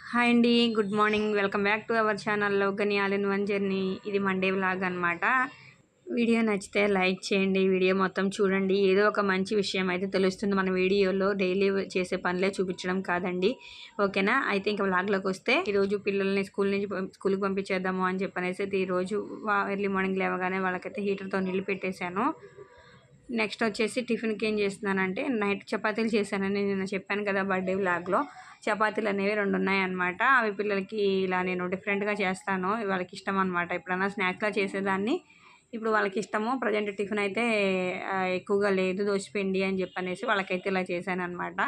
Hi అండి. Good morning. Welcome back to our channel లోగని all in one journey. ఇది Monday vlog అనమాట. Video నచ్చితే లైక్ చేయండి. వీడియో మొత్తం చూడండి. ఏదో ఒక మంచి విషయం అయితే తెలుస్తుంది మన వీడియోలో. డైలీ చేసే పనులే చూపించడం కాదండి. ఓకేనా? అయితే ఇంకా వ్లాగ్లోకి వస్తే ఈరోజు పిల్లల్ని స్కూల్కి పంపించేద్దాము అని చెప్పనేసి అయితే ఈరోజు ఎర్లీ మార్నింగ్ లేవగానే వాళ్ళకైతే హీటర్తో నీళ్ళు పెట్టేశాను. నెక్స్ట్ వచ్చేసి టిఫిన్కి ఏం చేస్తున్నానంటే నైట్ చపాతీలు చేశానని నేను చెప్పాను కదా బర్త్డే వ్లాగ్లో. చపాతీలు అనేవి 2 ఉన్నాయన్నమాట. అవి పిల్లలకి ఇలా నేను డిఫరెంట్గా చేస్తాను. వాళ్ళకి ఇష్టం అనమాట. ఎప్పుడన్నా స్నాక్స్గా చేసేదాన్ని, ఇప్పుడు వాళ్ళకి ఇష్టము. ప్రజెంట్ టిఫిన్ అయితే ఎక్కువగా లేదు, దోశపిండి అని చెప్పనేసి వాళ్ళకైతే ఇలా చేశానమాట.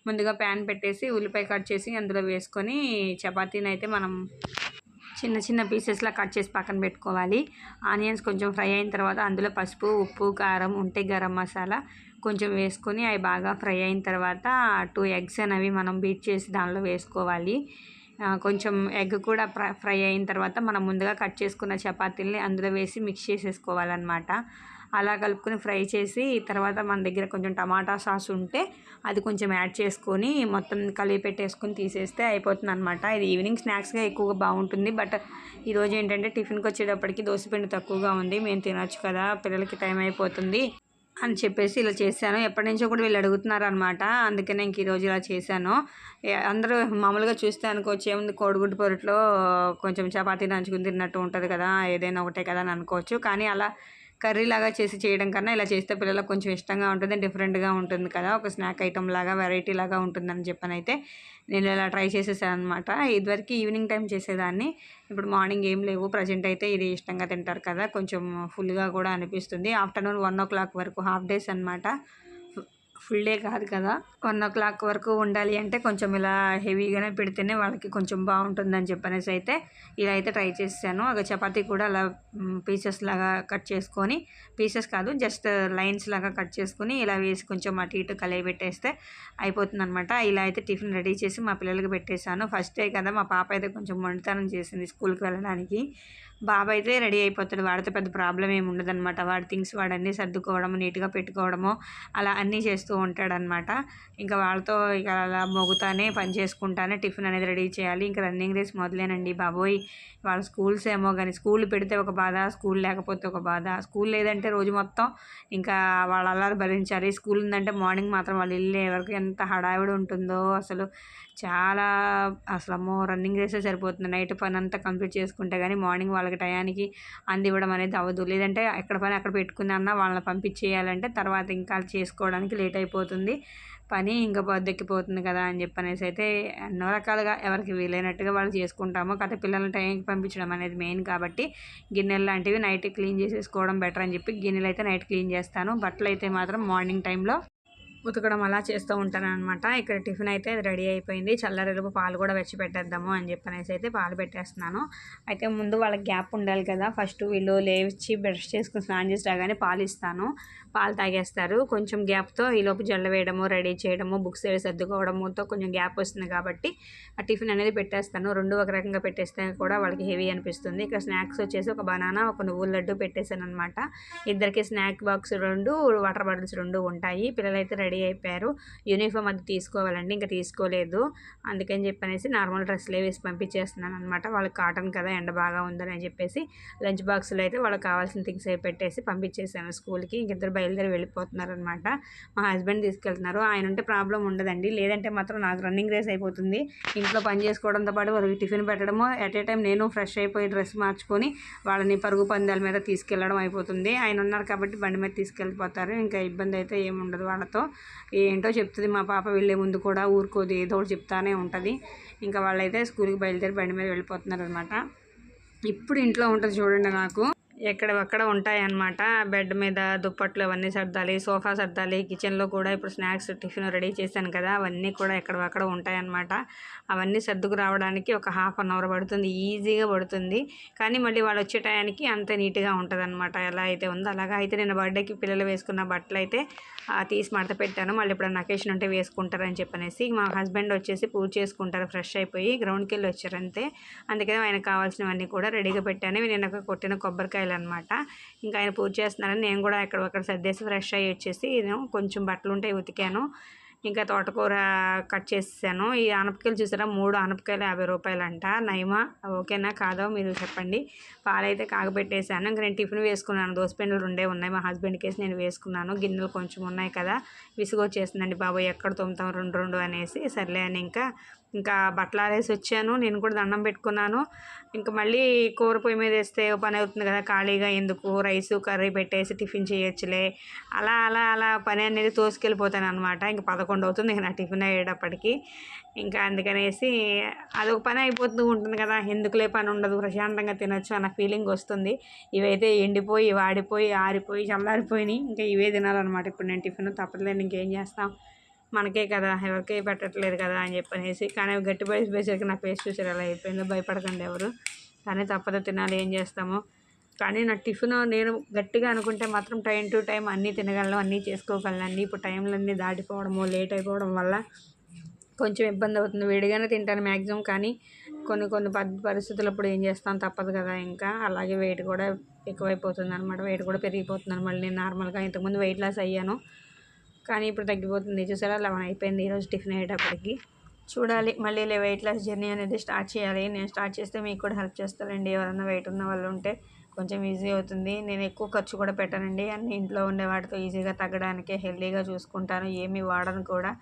ముందుగా ప్యాన్ పెట్టేసి ఉల్లిపాయ కట్ చేసి అందులో వేసుకొని చపాతీని అయితే మనం చిన్న చిన్న పీసెస్లా కట్ చేసి పక్కన పెట్టుకోవాలి. ఆనియన్స్ కొంచెం ఫ్రై అయిన తర్వాత అందులో పసుపు, ఉప్పు, కారం ఉంటే గరం మసాలా కొంచెం వేసుకొని అవి బాగా ఫ్రై అయిన తర్వాత 2 ఎగ్స్ అనేవి మనం బీట్ చేసి దానిలో వేసుకోవాలి. కొంచెం ఎగ్ కూడా ఫ్రై అయిన తర్వాత మనం ముందుగా కట్ చేసుకున్న చపాతీల్ని అందులో వేసి మిక్స్ చేసేసుకోవాలన్నమాట. అలా కలుపుకొని ఫ్రై చేసి తర్వాత మన దగ్గర కొంచెం టమాటా సాస్ ఉంటే అది కొంచెం యాడ్ చేసుకొని మొత్తం కలిపి పెట్టేసుకొని తీసేస్తే అయిపోతుంది అనమాట. ఇది ఈవినింగ్ స్నాక్స్గా ఎక్కువగా బాగుంటుంది. బట్ ఈరోజు ఏంటంటే టిఫిన్కి వచ్చేటప్పటికి దోశపిండి తక్కువగా ఉంది, మేము తినొచ్చు కదా, పిల్లలకి టైం అయిపోతుంది అని చెప్పేసి ఇలా చేశాను. ఎప్పటి నుంచో కూడా వీళ్ళు అడుగుతున్నారు అనమాట. అందుకనే ఇంక ఈరోజు ఇలా చేశాను. అందరూ మామూలుగా చూస్తే అనుకోవచ్చు ఏముంది కోడిగుడ్డు పొరట్లో కొంచెం చపాతీ నంచుకుని తిన్నట్టు ఉంటుంది కదా, ఏదైనా ఒకటే కదా అని అనుకోవచ్చు. కానీ అలా కర్రీలాగా చేయడం కన్నా ఇలా చేస్తే పిల్లలకు కొంచెం ఇష్టంగా ఉంటుంది, డిఫరెంట్గా ఉంటుంది కదా, ఒక స్నాక్ ఐటమ్ లాగా వెరైటీ లాగా ఉంటుందని చెప్పనైతే నేను ఇలా ట్రై చేసేసాను అనమాట. ఇదివరకు ఈవినింగ్ టైం చేసేదాన్ని, ఇప్పుడు మార్నింగ్ ఏం లేవు. ప్రజెంట్ అయితే ఇది ఇష్టంగా తింటారు కదా, కొంచెం ఫుల్గా కూడా అనిపిస్తుంది. ఆఫ్టర్నూన్ 1 o'clock వరకు హాఫ్ డేస్ అనమాట, ఫుల్ డే కాదు కదా. 1 o'clock వరకు ఉండాలి అంటే కొంచెం ఇలా హెవీగానే పెడితేనే వాళ్ళకి కొంచెం బాగుంటుందని చెప్పనేసి అయితే ఇలా అయితే ట్రై చేశాను. ఒక చపాతీ కూడా అలా పీసెస్ లాగా కట్ చేసుకొని, పీసెస్ కాదు జస్ట్ లైన్స్ లాగా కట్ చేసుకొని ఇలా వేసి కొంచెం అటు ఇటు కలిపి పెట్టేస్తే అయిపోతుంది అనమాట. ఇలా అయితే టిఫిన్ రెడీ చేసి మా పిల్లలకి పెట్టేశాను. ఫస్ట్ డే కదా, మా పాప అయితే కొంచెం మొండితనం చేసింది స్కూల్కి వెళ్ళడానికి. బాబు అయితే రెడీ అయిపోతాడు, వాడితో పెద్ద ప్రాబ్లం ఏమి ఉండదన్నమాట. వాడి థింగ్స్ వాడన్నీ సర్దుకోవడము, నీట్గా పెట్టుకోవడము అలా అన్నీ చేస్తూ ఉంటాడనమాట. ఇంకా వాళ్ళతో ఇక అలా మొగుతానే పని చేసుకుంటానే టిఫిన్ అనేది రెడీ చేయాలి. ఇంకా రన్నింగ్ రేస్ మొదలేనండి బాబోయ్. వాళ్ళ స్కూల్స్ ఏమో కానీ స్కూల్ పెడితే ఒక బాధ, స్కూల్ లేకపోతే ఒక బాధ. స్కూల్ లేదంటే రోజు మొత్తం ఇంకా వాళ్ళ అల్లరి భరించాలి. స్కూల్ ఉందంటే మార్నింగ్ మాత్రం వాళ్ళు వెళ్ళే వరకు ఎంత హడావిడి ఉంటుందో అసలు. చాలా అసలు అమ్మో, రన్నింగ్ రేసే సరిపోతుంది. నైట్ పని అంతా కంప్లీట్ చేసుకుంటే కానీ మార్నింగ్ వాళ్ళకి టయానికి అందివ్వడం అనేది అవ్వదు. లేదంటే ఎక్కడ పని అక్కడ పెట్టుకుని అన్నా వాళ్ళని పంపించేయాలంటే తర్వాత ఇంకా చేసుకోవడానికి లేట్ అయిపోతుంది, పని ఇంకా బద్దెక్కిపోతుంది కదా అని చెప్పనేసి అయితే ఎన్నో రకాలుగా ఎవరికి వీలైనట్టుగా వాళ్ళు చేసుకుంటాము. కాకపోతే పిల్లల్ని టైంకి పంపించడం అనేది మెయిన్ కాబట్టి గిన్నెలు లాంటివి నైట్ క్లీన్ చేసేసుకోవడం బెటర్ అని చెప్పి గిన్నెలు అయితే నైట్ క్లీన్ చేస్తాను. బట్టలు అయితే మాత్రం మార్నింగ్ టైంలో ఉతకడం అలా చేస్తూ ఉంటానన్నమాట. ఇక్కడ టిఫిన్ అయితే రెడీ అయిపోయింది. చల్లరెలుపు పాలు కూడా వెచ్చి పెట్టేద్దాము అని చెప్పనేసి అయితే పాలు పెట్టేస్తున్నాను. అయితే ముందు వాళ్ళకి గ్యాప్ ఉండాలి కదా, ఫస్ట్ వీళ్ళు లేచి బ్రష్ చేసుకుని స్నానం చేసి రాగానే పాలు ఇస్తాను, పాలు తాగేస్తారు. కొంచెం గ్యాప్తో ఈలోపు జల్ల వేయడము, రెడీ చేయడము, బుక్స్ సర్దుకోవడంతో కొంచెం గ్యాప్ వస్తుంది కాబట్టి ఆ టిఫిన్ అనేది పెట్టేస్తాను. రెండు ఒక రకంగా పెట్టేస్తే కూడా వాళ్ళకి హెవీ అనిపిస్తుంది. ఇక్కడ స్నాక్స్ వచ్చేసి ఒక బనానా, ఒక నువ్వుల లడ్డు పెట్టేశాను అనమాట. ఇద్దరికి స్నాక్ బాక్స్ 2, వాటర్ బాటిల్స్ 2 ఉంటాయి. పిల్లలైతే రెడీ అయిపోయారు. యూనిఫామ్ అది తీసుకోవాలండి, ఇంకా తీసుకోలేదు. అందుకని చెప్పనేసి నార్మల్ డ్రెస్లే వేసి పంపించేస్తున్నాను అనమాట. వాళ్ళకి కాటన్ కదా, ఎండ బాగా ఉందని చెప్పేసి లంచ్ బాక్స్లో అయితే వాళ్ళకి కావాల్సిన థింగ్స్ అవి పెట్టేసి పంపించేసాను స్కూల్కి. ఇంకిద్దరు బయలుదేరి వెళ్ళిపోతున్నారు అనమాట. మా హస్బెండ్ తీసుకెళ్తున్నారు. ఆయన ఉంటే ప్రాబ్లం ఉండదండి, లేదంటే మాత్రం నాకు రన్నింగ్ రేస్ అయిపోతుంది. ఇంట్లో పని చేసుకోవడంతో పాటు వాళ్ళకి టిఫిన్ పెట్టడము, ఎట్ ఏ టైం నేను ఫ్రెష్ అయిపోయి డ్రెస్ మార్చుకొని వాళ్ళని పరుగు పందాల మీద తీసుకెళ్ళడం అయిపోతుంది. ఆయన ఉన్నారు కాబట్టి బండి మీద తీసుకెళ్ళిపోతారు. ఇంకా ఇబ్బంది అయితే ఏముండదు వాళ్ళతో. ఏంటో చెప్తుంది మా పాప, వెళ్ళే ముందు కూడా ఊరుకోదు, ఏదో ఒకటి చెప్తానే ఉంటుంది. ఇంకా వాళ్ళైతే స్కూల్కి బయలుదేరి బండి మీద వెళ్ళిపోతున్నారు అనమాట. ఇప్పుడు ఇంట్లో ఉంటుంది చూడండి, నాకు ఎక్కడక్కడ ఉంటాయన్నమాట. బెడ్ మీద దుప్పట్లు అవన్నీ సర్దాలి, సోఫా సర్దాలి, కిచెన్లో కూడా ఇప్పుడు స్నాక్స్ టిఫిన్ రెడీ చేశాను కదా, అవన్నీ కూడా ఎక్కడక్కడ ఉంటాయన్నమాట. అవన్నీ సర్దుకు రావడానికి ఒక ½ an hour పడుతుంది, ఈజీగా పడుతుంది. కానీ మళ్ళీ వాళ్ళు వచ్చే టయానికి అంత నీట్గా ఉంటుంది అనమాట. ఎలా అయితే ఉందో అలాగా. అయితే నేను బర్త్డేకి పిల్లలు వేసుకున్న బట్టలు అయితే తీసి మడత పెట్టాను. మళ్ళీ ఎప్పుడన్నా అకేషన్ ఉంటే వేసుకుంటారని చెప్పనేసి. మా హస్బెండ్ వచ్చేసి పూజ చేసుకుంటారు, ఫ్రెష్ అయిపోయి గ్రౌండ్కి వెళ్ళి వచ్చారు అంతే. అందుకని ఆయనకు కావాల్సినవన్నీ కూడా రెడీగా పెట్టాను. నేను కొట్టిన కొబ్బరికాయలు అనమాట. ఇంకా ఆయన పూజ చేస్తున్నారని నేను కూడా ఎక్కడొక్కడ సర్దేసి ఫ్రెష్ అయ్యి వచ్చేసి నేను కొంచెం బట్టలు ఉంటే ఉతికాను. ఇంకా తోటకూర కట్ చేసేసాను. ఈ ఆనపకాయలు చూసారా, 3 ఆనపకాయలు 50 రూపాయలంట. నయమా ఓకేనా కాదో మీరు చెప్పండి. పాలైతే కాగబెట్టేసాను. ఇంక నేను టిఫిన్ వేసుకున్నాను. దోసపిండిలు 2 ఉన్నాయి. మా హస్బెండ్కి వేసి నేను వేసుకున్నాను. గిన్నెలు కొంచెం ఉన్నాయి కదా, విసుగొచ్చేసిందండి బాబోయ్ ఎక్కడ తోముతాం 2 అనేసి, సర్లే అని ఇంకా బట్టలు ఆరేసి వచ్చాను. నేను కూడా దండం పెట్టుకున్నాను. ఇంకా మళ్ళీ కూర పొయ్యి మీద వేస్తే పని అవుతుంది కదా, ఖాళీగా ఎందుకు రైసు కర్రీ పెట్టేసి టిఫిన్ చేయొచ్చులే, అలా అలా అలా పని అనేది తోసుకెళ్ళిపోతాను అనమాట. ఇంకా 11 అవుతుంది ఇక నా టిఫిన్ అయ్యేటప్పటికి. ఇంకా అందుకనేసి అదొక పని అయిపోతూ ఉంటుంది కదా, ఎందుకులే పని ఉండదు ప్రశాంతంగా తినొచ్చు అన్న ఫీలింగ్ వస్తుంది. ఇవైతే ఎండిపోయి వాడిపోయి ఆరిపోయి చల్లారిపోయినాయి. ఇంకా ఇవే తినాలన్నమాట ఇప్పుడు నేను టిఫిన్. తప్పట్లేదు, ఇంకేం చేస్తాం, మనకే కదా, ఎవరికే పెట్టట్లేదు కదా అని చెప్పనేసి. కానీ గట్టి పోయేసరికి నా ఫేస్ చూసారు ఎలా అయిపోయిందో. భయపడకండి ఎవరు, కానీ తప్పదు, తినాలి, ఏం చేస్తాము. కానీ నా టిఫిన్ నేను గట్టిగా అనుకుంటే మాత్రం టైం టు టైం అన్నీ తినగలను, అన్నీ చేసుకోగలను. ఇప్పుడు టైంలన్నీ దాటిపోవడము లేట్ అయిపోవడం వల్ల కొంచెం ఇబ్బంది అవుతుంది. వేడిగానే తింటాను మ్యాక్సిమం, కానీ కొన్ని పరిస్థితులు ఇప్పుడు ఏం చేస్తాం, తప్పదు కదా. ఇంకా అలాగే వెయిట్ కూడా ఎక్కువైపోతుంది అనమాట, వెయిట్ కూడా పెరిగిపోతున్నాను మళ్ళీ. నేను నార్మల్గా ఇంతకుముందు వెయిట్ లాస్ అయ్యాను, కానీ ఇప్పుడు తగ్గిపోతుంది. చూసారా 11 అయిపోయింది ఈరోజు టిఫిన్ అయ్యేటప్పటికి. చూడాలి మళ్ళీ వెయిట్ లాస్ జర్నీ అనేది స్టార్ట్ చేయాలి. నేను స్టార్ట్ చేస్తే మీకు కూడా హెల్ప్ చేస్తారండి, ఎవరైనా వెయిట్ ఉన్న వాళ్ళు ఉంటే కొంచెం ఈజీ అవుతుంది. నేను ఎక్కువ ఖర్చు కూడా పెట్టానండి, అన్ని ఇంట్లో ఉండే వాటితో ఈజీగా తగ్గడానికి హెల్తీగా చూసుకుంటాను, ఏమీ వాడను కూడా.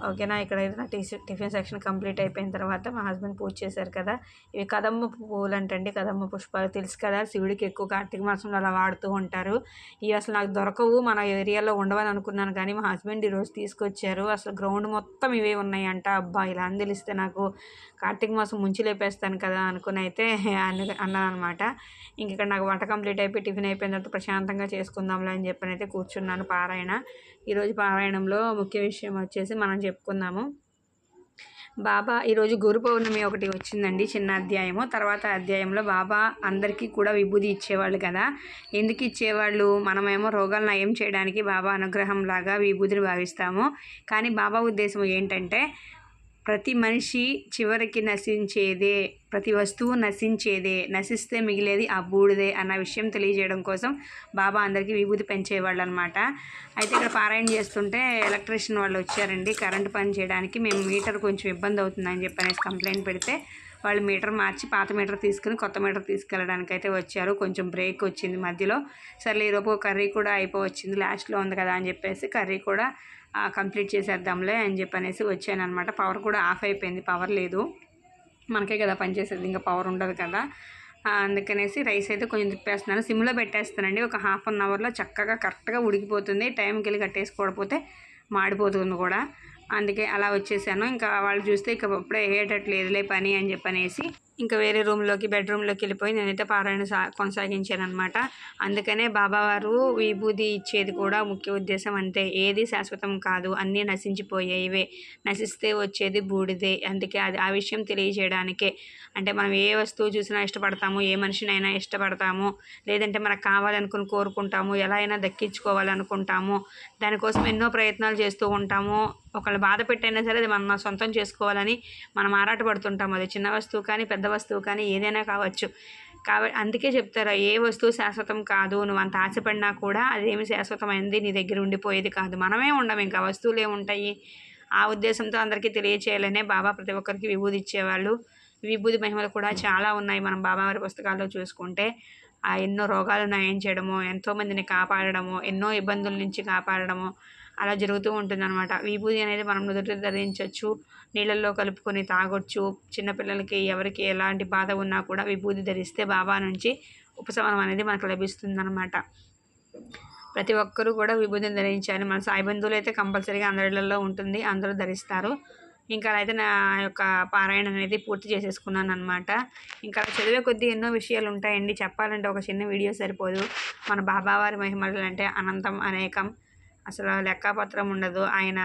ఓకేనా. ఇక్కడైతే నా టిఫిన్ సెక్షన్ కంప్లీట్ అయిపోయిన తర్వాత మా హస్బెండ్ పూజ చేశారు కదా, ఇవి కదమ్మ పువ్వులు అంటండి, కదమ్మ పుష్పాలు తెలుసు కదా, శివుడికి ఎక్కువ కార్తీక మాసంలో అలా వాడుతూ ఉంటారు. ఇవి అసలు నాకు దొరకవు, మన ఏరియాలో ఉండవని అనుకున్నాను, కానీ మా హస్బెండ్ ఈరోజు తీసుకొచ్చారు. అసలు గ్రౌండ్ మొత్తం ఇవే ఉన్నాయంట. అబ్బా ఇలా అని తెలిస్తే నాకు కార్తీక మాసం ముంచి లేపేస్తాను కదా అనుకుని అయితే అన్నాను అనమాట. ఇంక ఇక్కడ నాకు వంట కంప్లీట్ అయిపోయి టిఫిన్ అయిపోయిన తర్వాత ప్రశాంతంగా చేసుకుందాంలే అని చెప్పని అయితే కూర్చున్నాను. పారాయణ ఈరోజు పారాయణంలో ముఖ్య విషయం వచ్చేసి మనం చెప్పుకుందాము. బాబా ఈరోజు గురు పౌర్ణమి ఒకటి వచ్చిందండి, చిన్న అధ్యాయము. తర్వాత అధ్యాయంలో బాబా అందరికీ కూడా విభూది ఇచ్చేవాళ్ళు కదా. ఎందుకు ఇచ్చేవాళ్ళు, మనమేమో రోగాలు నయం చేయడానికి బాబా అనుగ్రహం లాగా విభూతిని భావిస్తాము. కానీ బాబా ఉద్దేశం ఏంటంటే ప్రతి మనిషి చివరికి నశించేదే, ప్రతి వస్తువు నశించేదే, నశిస్తే మిగిలేది ఆ బూడిదే అన్న విషయం తెలియజేయడం కోసం బాబా అందరికీ విభూతి పెంచేవాళ్ళు అనమాట. అయితే ఇక్కడ పారాయణ చేస్తుంటే ఎలక్ట్రీషియన్ వాళ్ళు వచ్చారండి కరెంటు పని చేయడానికి. మేము మీటర్ కొంచెం ఇబ్బంది అవుతుందని చెప్పనేసి కంప్లైంట్ పెడితే వాళ్ళు మీటర్ మార్చి పాత మీటర్ తీసుకుని కొత్త మీటర్ తీసుకెళ్ళడానికి అయితే వచ్చారు. కొంచెం బ్రేక్ వచ్చింది మధ్యలో. సర్లే ఈరోజు కర్రీ కూడా అయిపోవచ్చింది, లాస్ట్లో ఉంది కదా అని చెప్పేసి కర్రీ కూడా కంప్లీట్ చేసేద్దాంలే అని చెప్పనేసి వచ్చాను అనమాట. పవర్ కూడా ఆఫ్ అయిపోయింది, పవర్ లేదు, మనకే కదా పనిచేసేది, ఇంకా పవర్ ఉండదు కదా. అందుకనేసి రైస్ అయితే కొంచెం తిప్పేస్తున్నాను, సిమ్లో పెట్టేస్తానండి. ఒక ½ అన్ అవర్లో చక్కగా కరెక్ట్గా ఉడికిపోతుంది. టైంకి వెళ్ళి కట్టేసుకోకపోతే మాడిపోతుంది కూడా, అందుకే అలా వచ్చేసాను. ఇంకా వాళ్ళు చూస్తే ఇక అప్పుడే వేయటట్లేదులే పని అని చెప్పనేసి ఇంకా వేరే బెడ్రూమ్లోకి వెళ్ళిపోయి నేనైతే పారాయణ కొనసాగించాను అనమాట. అందుకనే బాబావారు విభూది ఇచ్చేది కూడా ముఖ్య ఉద్దేశం అంతే. ఏది శాశ్వతం కాదు, అన్నీ నశించిపోయేవే, నశిస్తే వచ్చేది బూడిదే. అందుకే అది ఆ విషయం తెలియజేయడానికే. అంటే మనం ఏ వస్తువు చూసినా ఇష్టపడతాము, ఏ మనిషినైనా ఇష్టపడతాము, లేదంటే మనకు కావాలనుకుని కోరుకుంటాము, ఎలా అయినా దక్కించుకోవాలనుకుంటాము, దానికోసం ఎన్నో ప్రయత్నాలు చేస్తూ ఉంటాము. ఒకళ్ళు బాధ పెట్టైనా సరే అది మన సొంతం చేసుకోవాలని మనం ఆరాటపడుతుంటాము. అది చిన్న వస్తువు కానీ పెద్ద వస్తువు కానీ ఏదైనా కావచ్చు. అందుకే చెప్తారు ఏ వస్తువు శాశ్వతం కాదు, నువ్వు అంత ఆశపడినా కూడా అదేమి శాశ్వతమైనది నీ దగ్గర ఉండిపోయేది కాదు. మనమే ఉండము, ఇంకా వస్తువులు ఏముంటాయి. ఆ ఉద్దేశంతో అందరికీ తెలియచేయాలనే బాబా ప్రతి ఒక్కరికి విభూది ఇచ్చేవాళ్ళు. విభూది మహిమలు కూడా చాలా ఉన్నాయి మనం బాబావారి పుస్తకాల్లో చూసుకుంటే. ఎన్నో రోగాలు నయం చేయడము, ఎంతోమందిని కాపాడడము, ఎన్నో ఇబ్బందుల నుంచి కాపాడడము అలా జరుగుతూ ఉంటుందన్నమాట. విభూది అనేది మనం నుదుట ధరించవచ్చు, నీళ్ళల్లో కలుపుకొని తాగొచ్చు. చిన్నపిల్లలకి ఎవరికి ఎలాంటి బాధ ఉన్నా కూడా విభూది ధరిస్తే బాబా నుంచి ఉపశమనం అనేది మనకు లభిస్తుందన్నమాట. ప్రతి ఒక్కరూ కూడా విభూతిని ధరించాలి. మన సాయి బంధువులు అయితే కంపల్సరీగా అందరిలో ఉంటుంది, అందరూ ధరిస్తారు. ఇంకా అయితే నా యొక్క పారాయణ అనేది పూర్తి చేసేసుకున్నాను అనమాట. ఇంకా చదివే కొద్దీ ఎన్నో విషయాలు ఉంటాయండి, చెప్పాలంటే ఒక చిన్న వీడియో సరిపోదు. మన బాబావారి మహిమలు అంటే అనంతం, అనేకం, అసలు లెక్కాపత్రం ఉండదు ఆయన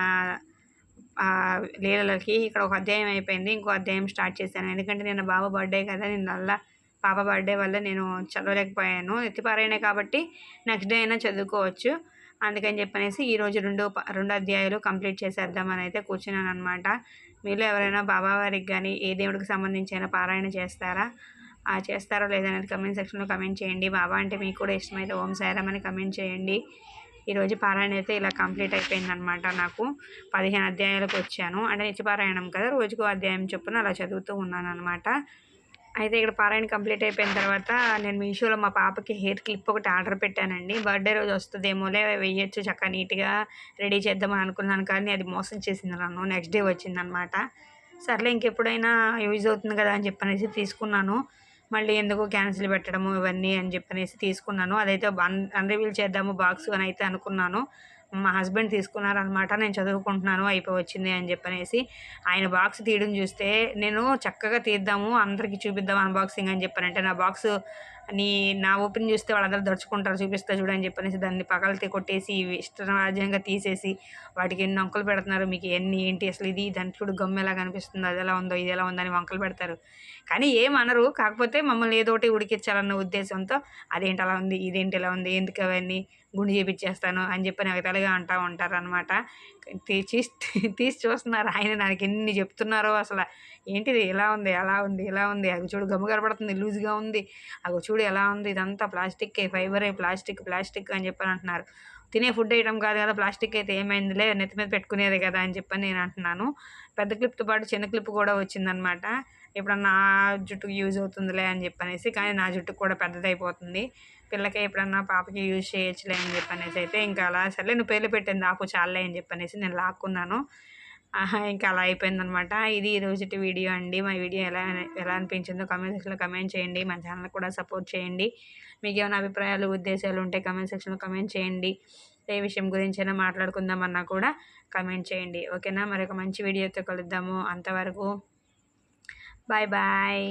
లీలలకి. ఇక్కడ ఒక అధ్యాయం అయిపోయింది, ఇంకో అధ్యాయం స్టార్ట్ చేశాను. ఎందుకంటే నిన్న బాబా బర్త్డే కదా, నిన్న పాప బర్త్డే వల్ల నేను చదవలేకపోయాను. ఎత్తిపారాయణే కాబట్టి నెక్స్ట్ డే అయినా చదువుకోవచ్చు. అందుకని చెప్పనేసి ఈరోజు రెండు అధ్యాయాలు కంప్లీట్ చేసేద్దామని అయితే కూర్చున్నాను అనమాట. మీలో ఎవరైనా బాబావారికి కానీ ఏ దేవుడికి సంబంధించిన పారాయణ చేస్తారో లేదనేది కమెంట్ సెక్షన్లో కమెంట్ చేయండి. బాబా అంటే మీకు కూడా ఇష్టమైతే ఓం సాయిరామ్ అని కమెంట్ చేయండి. ఈరోజు పారాయణ అయితే ఇలా కంప్లీట్ అయిపోయిందనమాట. నాకు 15 అధ్యాయాలకు వచ్చాను. అంటే నిత్యపారాయణం కదా, రోజుకో అధ్యాయం చొప్పున అలా చదువుతూ ఉన్నాను అనమాట. అయితే ఇక్కడ పారాయణ కంప్లీట్ అయిపోయిన తర్వాత నేను మీషోలో మా పాపకి హెయిర్ క్లిప్ ఒకటి ఆర్డర్ పెట్టానండి. బర్త్డే రోజు వస్తుందేమోలే, వేయచ్చు చక్కగా నీట్గా రెడీ చేద్దామని అనుకున్నాను, కానీ అది మోసం చేసింది నన్ను. నెక్స్ట్ డే వచ్చిందనమాట. సర్లే ఇంకెప్పుడైనా యూజ్ అవుతుంది కదా అని చెప్పనేసి తీసుకున్నాను. మళ్ళీ ఎందుకు క్యాన్సిల్ పెట్టడము ఇవన్నీ అని చెప్పనేసి తీసుకున్నాను. అదైతే అన్రివీల్ చేద్దాము బాక్స్ అని అయితే అనుకున్నాను. మా హస్బెండ్ తీసుకున్నారనమాట. నేను చదువుకుంటున్నాను అయిపోయి వచ్చింది అని చెప్పనేసి ఆయన బాక్స్ తీయడం చూస్తే నేను చక్కగా తీద్దాము అందరికీ చూపిద్దాం అన్బాక్సింగ్ అని చెప్పానంటే నా బాక్స్ నా ఓపెన్ చూస్తే వాళ్ళందరూ దడుచుకుంటారు, చూపిస్తా చూడని చెప్పనేసి దాన్ని పగలతి కొట్టేసి ఇష్టరాజ్యంగా తీసేసి వాటికి ఎన్ని వంకలు పెడుతున్నారు, మీకు ఎన్ని ఏంటి అసలు ఇది దాని చూడు గమ్ము ఎలా కనిపిస్తుందో, అది ఎలా ఉందో ఇది ఎలా ఉందో అని వంకలు పెడతారు. కానీ ఏమనరు, కాకపోతే మమ్మల్ని ఏదోటి ఉడికించాలన్న ఉద్దేశంతో అదేంటి అలా ఉంది, ఇదేంటి ఇలా ఉంది, ఎందుకు అవన్నీ గుండు చేపించేస్తాను అని చెప్పి నాకు తెలుగా అంటూ ఉంటారనమాట. తీసి చూస్తున్నారు ఆయన, నాకు ఎన్ని చెప్తున్నారో అసలు. ఏంటిది ఇలా ఉంది అలా ఉంది ఇలా ఉంది, అది చూడు గమ్ము కనపడుతుంది లూజ్గా ఉంది, అవి చూడు ఎలా ఉంది, ఇదంతా ప్లాస్టిక్ ఫైబరే, ప్లాస్టిక్ అని చెప్పని అంటున్నారు. తినే ఫుడ్ ఐటమ్ కాదు కదా, ప్లాస్టిక్ అయితే ఏమైందిలే, నెత్తి మీద పెట్టుకునేది కదా అని చెప్పని నేను అంటున్నాను. పెద్ద క్లిప్తో పాటు చిన్న క్లిప్ కూడా వచ్చిందనమాట. ఎప్పుడన్నా నా జుట్టుకు యూజ్ అవుతుందిలే అని చెప్పనేసి, కానీ నా జుట్టుకు కూడా పెద్దదైపోతుంది. పిల్లకి ఎప్పుడన్నా పాపకి యూజ్ చేయొచ్చులే అని చెప్పనేసి అయితే ఇంకా అలా సర్లే నువ్వు పేర్లు పెట్టింది ఆపు చాలే అని చెప్పనేసి నేను లాక్కున్నాను. ఇంకా అలా అయిపోయిందనమాట. ఇది ఈరోజుటి వీడియో అండి. మా వీడియో ఎలా అనిపించిందో కామెంట్ సెక్షన్లో కమెంట్ చేయండి. మన ఛానల్ కూడా సపోర్ట్ చేయండి. మీకు ఏమైనా అభిప్రాయాలు ఉద్దేశాలు ఉంటే కామెంట్ సెక్షన్లో కమెంట్ చేయండి. ఏ విషయం గురించైనా మాట్లాడుకుందామన్నా కూడా కమెంట్ చేయండి. ఓకేనా, మరొక మంచి వీడియోతో కలుద్దాము. అంతవరకు బాయ్ బాయ్.